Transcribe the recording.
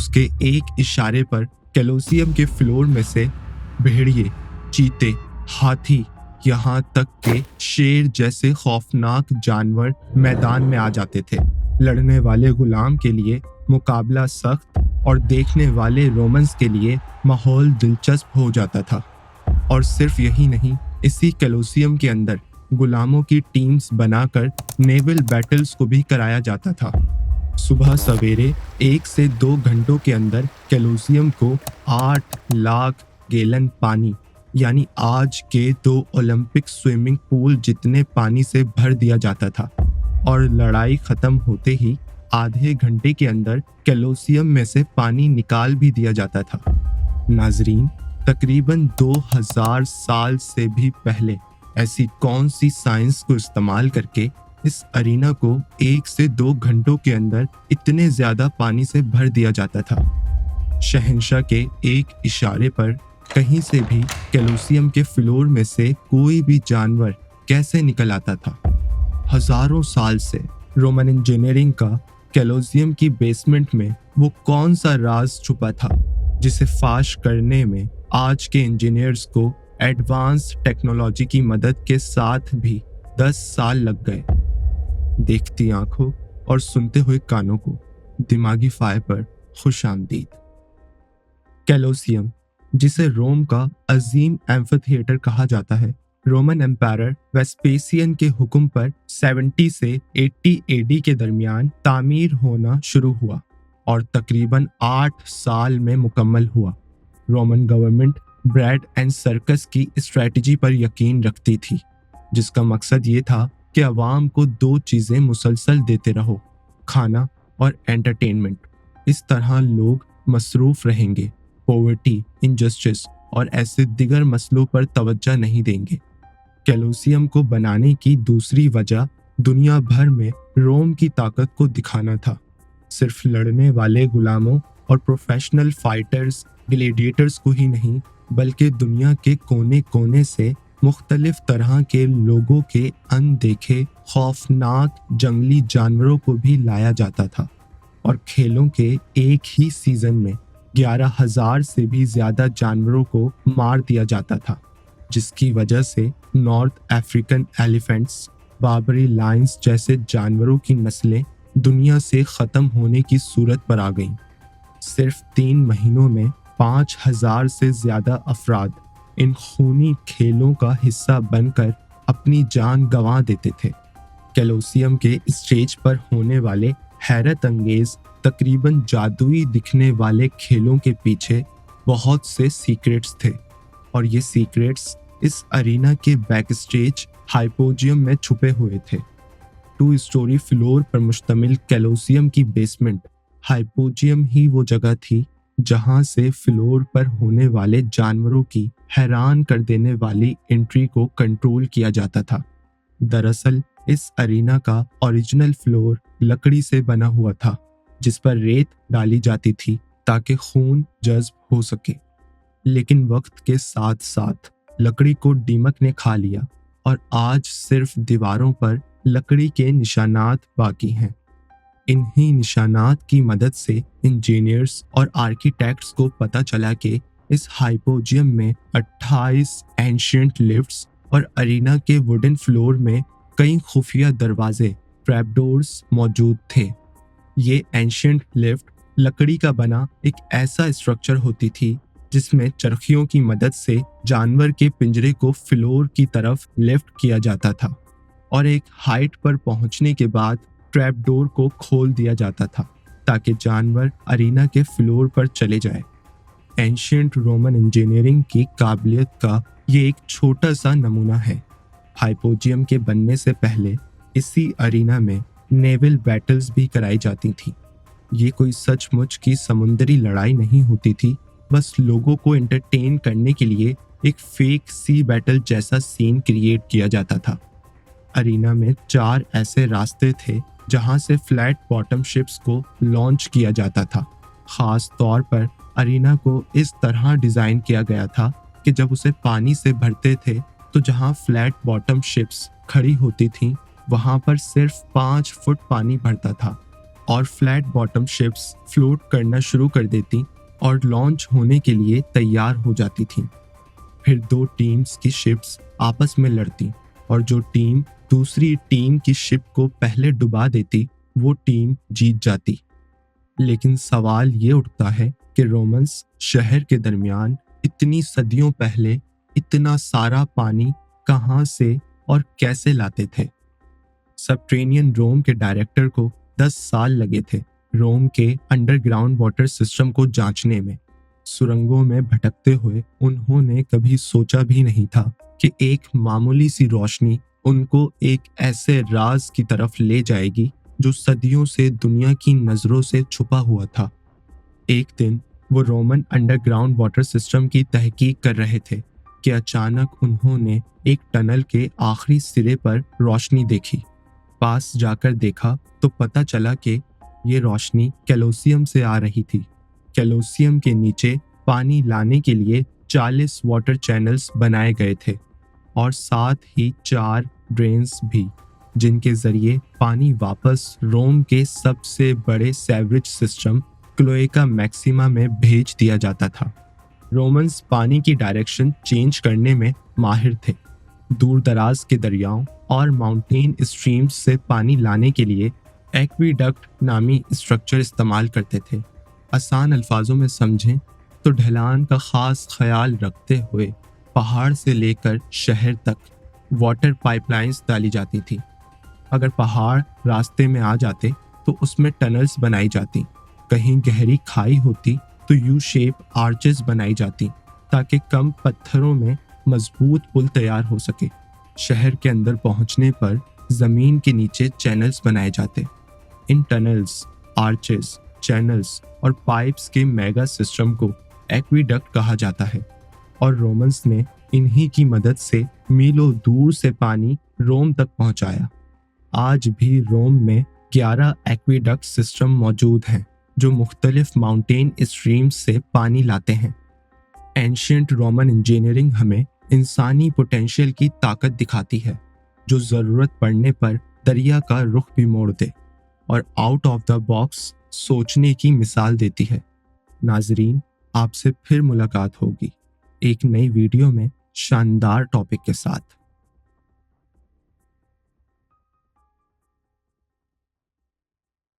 उसके एक इशारे पर कोलोसियम के फ्लोर में से भेड़िए, चीते, हाथी, यहाँ तक के शेर जैसे खौफनाक जानवर मैदान में आ जाते थे। लड़ने वाले गुलाम के लिए मुकाबला सख्त और देखने वाले रोमन्स के लिए माहौल दिलचस्प हो जाता था। और सिर्फ यही नहीं, इसी कोलोसियम के अंदर गुलामों की टीम्स बनाकर नेवल बैटल्स को भी कराया जाता था। सुबह सवेरे 1 से 2 घंटों के अंदर कोलोसियम को 8 लाख गैलन पानी, यानी आज के 2 ओलंपिक स्विमिंग पूल जितने पानी से भर दिया जाता था। और लड़ाई खत्म होते ही आधे घंटे के अंदर कोलोसियम में से पानी निकाल भी दिया जाता था। नाजरीन, तकरीबन 2000 साल से भी पहले ऐसी कौन सी साइंस को इस्तेमाल करके इस अरीना को 1 से 2 घंटों के अंदर इतने ज्यादा पानी से भर दिया जाता था? शहंशाह के एक इशारे पर कहीं से भी कोलोसियम के फ्लोर में से कोई भी जानवर कैसे निकल आता था? हजारों साल से रोमन इंजीनियरिंग का कोलोसियम की बेसमेंट में वो कौन सा राज छुपा था जिसे फाश करने में आज के इंजीनियर्स को एडवांस टेक्नोलॉजी की मदद के साथ भी 10 साल लग गए। देखती आंखों और सुनते हुए कानों को दिमागी फायर पर खुशामदीद। कोलोसियम, जिसे रोम का अजीम एम्फीथिएटर कहा जाता है, रोमन एम्पायर वेस्पेसियन के हुक्म पर 70 से 80 एडी के दरमियान तामीर होना शुरू हुआ और तकरीबन 8 साल में मुकम्मल हुआ। Roman government bread and circus की स्ट्रेटजी पर यकीन रखती थी, जिसका मकसद ये था कि अवाम को 2 चीज़ें मुसलसल देते रहो, खाना और एंटरटेनमेंट। इस तरह लोग मसरूफ रहेंगे, पॉवर्टी, इनजस्टिस और ऐसे दिगर मसलों पर तवज्जो नहीं देंगे। कोलोसियम को बनाने की दूसरी वजह दुनिया भर में रोम की ताकत को दिखाना था। सिर्फ लड़ने वाले गुलामों और प्रोफेशनल फाइटर्स, ग्लेडिएटर्स को ही नहीं, बल्कि दुनिया के कोने कोने से मुख्तलिफ तरह के लोगों के अनदेखे खौफनाक जंगली जानवरों को भी लाया जाता था। और खेलों के एक ही सीजन में 11,000 से भी ज्यादा जानवरों को मार दिया जाता था, जिसकी वजह से north African elephants, Barbary Lions जैसे जानवरों की नस्लें दुनिया से खत्म होने की सूरत पर आ गईं। सिर्फ 3 महीनों में 5,000 से ज्यादा अफराद इन खूनी खेलों का हिस्सा बनकर अपनी जान गंवा देते थे। कोलोसियम के स्टेज पर होने वाले हैरत अंगेज, तकरीबन जादुई दिखने वाले खेलों के पीछे बहुत से सीक्रेट्स थे, और ये सीक्रेट्स इस अरीना के बैक स्टेज हाइपोजियम में छुपे हुए थे। 2 स्टोरी फ्लोर पर मुश्तमिल कोलोसियम की बेसमेंट हाइपोजियम ही वो जगह थी जहां से फ्लोर पर होने वाले जानवरों की हैरान कर देने वाली एंट्री को कंट्रोल किया जाता था। दरअसल इस अरीना का ओरिजिनल फ्लोर लकड़ी से बना हुआ था, जिस पर रेत डाली जाती थी ताकि खून जज्ब हो सके। लेकिन वक्त के साथ साथ लकड़ी को दीमक ने खा लिया और आज सिर्फ दीवारों पर लकड़ी के निशानात बाकी हैं। इन्हीं निशानात की मदद से इंजीनियर्स और आर्किटेक्ट्स को पता चला कि इस हाइपोजियम में 28 एंशिएंट लिफ्ट्स और अरीना के वुडन फ्लोर में कई खुफिया दरवाजे, ट्रैपडोर्स मौजूद थे। ये एंशिएंट लिफ्ट लकड़ी का बना एक ऐसा स्ट्रक्चर होती थी जिसमें चरखियों की मदद से जानवर के पिंजरे को फ्लोर की तरफ लिफ्ट किया जाता था और एक हाइट पर पहुंचने के बाद ट्रैपडोर को खोल दिया जाता था ताकि जानवर अरीना के फ्लोर पर चले जाए। एंशिएंट रोमन इंजीनियरिंग की काबिलियत का ये एक छोटा सा नमूना है। हाइपोजियम के बनने से पहले इसी अरीना में नेवल बैटल्स भी कराई जाती थी। ये कोई सचमुच की समुद्री लड़ाई नहीं होती थी, बस लोगों को एंटरटेन करने के लिए एक फेक सी बैटल जैसा सीन क्रिएट किया जाता था। अरीना में 4 ऐसे रास्ते थे जहां से फ्लैट बॉटम शिप्स को लॉन्च किया जाता था। खास तौर पर अरीना को इस तरह डिजाइन किया गया था कि जब उसे पानी से भरते थे तो जहां फ्लैट बॉटम शिप्स खड़ी होती थीं, वहां पर सिर्फ 5 फुट पानी भरता था और फ्लैट बॉटम शिप्स फ्लोट करना शुरू कर देती और लॉन्च होने के लिए तैयार हो जाती थीं। फिर दो टीम्स की शिप्स आपस में लड़ती और जो टीम दूसरी टीम की शिप को पहले डुबा देती वो टीम जीत जाती। लेकिन सवाल ये उठता है कि रोमन्स शहर के दरमियान इतनी सदियों पहले इतना सारा पानी कहाँ से और कैसे लाते थे। सबटेरेनियन रोम के डायरेक्टर को 10 साल लगे थे रोम के अंडरग्राउंड वाटर सिस्टम को जांचने में। सुरंगों में भटकते हुए उन्होंने कभी सोचा भी नहीं था कि एक मामूली सी रोशनी उनको एक ऐसे राज की तरफ ले जाएगी जो सदियों से दुनिया की नजरों से छुपा हुआ था। एक दिन वो रोमन अंडरग्राउंड वाटर सिस्टम की तहकीक कर रहे थे कि अचानक उन्होंने एक टनल के आखिरी सिरे पर रोशनी देखी। पास जाकर देखा तो पता चला कि ये रोशनी कैलोसियम से आ रही थी। कैलोसियम के नीचे पानी लाने के लिए 40 वाटर चैनल्स बनाए गए थे और साथ ही 4 ड्रेन्स भी, जिनके जरिए पानी वापस रोम के सबसे बड़े सेवरेज सिस्टम क्लोएका मैक्सिमा में भेज दिया जाता था। रोमन्स पानी की डायरेक्शन चेंज करने में माहिर थे। दूर दराज के दरियाओं और माउंटेन स्ट्रीम्स से पानी लाने के लिए एक्वीडक्ट नामी स्ट्रक्चर इस्तेमाल करते थे। आसान अल्फाजों में समझें तो ढलान का खास ख्याल रखते हुए पहाड़ से लेकर शहर तक वाटर पाइपलाइंस डाली जाती थी। अगर पहाड़ रास्ते में आ जाते तो उसमें टनल्स बनाई जाती। कहीं गहरी खाई होती तो यू शेप आर्चेस बनाई जाती ताकि कम पत्थरों में मजबूत पुल तैयार हो सके। शहर के अंदर पहुंचने पर जमीन के नीचे चैनल्स बनाए जाते। इन टनल्स, आर्चेस, चैनल्स और पाइप्स के मेगा सिस्टम को एक्वीडक्ट कहा जाता है और रोमन्स ने इन्हीं की मदद से मीलों दूर से पानी रोम तक पहुंचाया। आज भी रोम में 11 एक्वीडक्ट सिस्टम मौजूद हैं जो मुख्तलिफ माउंटेन स्ट्रीम्स से पानी लाते हैं। एंशियंट रोमन इंजीनियरिंग हमें इंसानी पोटेंशियल की ताकत दिखाती है जो ज़रूरत पड़ने पर दरिया का रुख भी मोड़ दे और आउट ऑफ द बॉक्स सोचने की मिसाल देती है। नाजरीन, आपसे फिर मुलाकात होगी एक नई वीडियो में शानदार टॉपिक के साथ।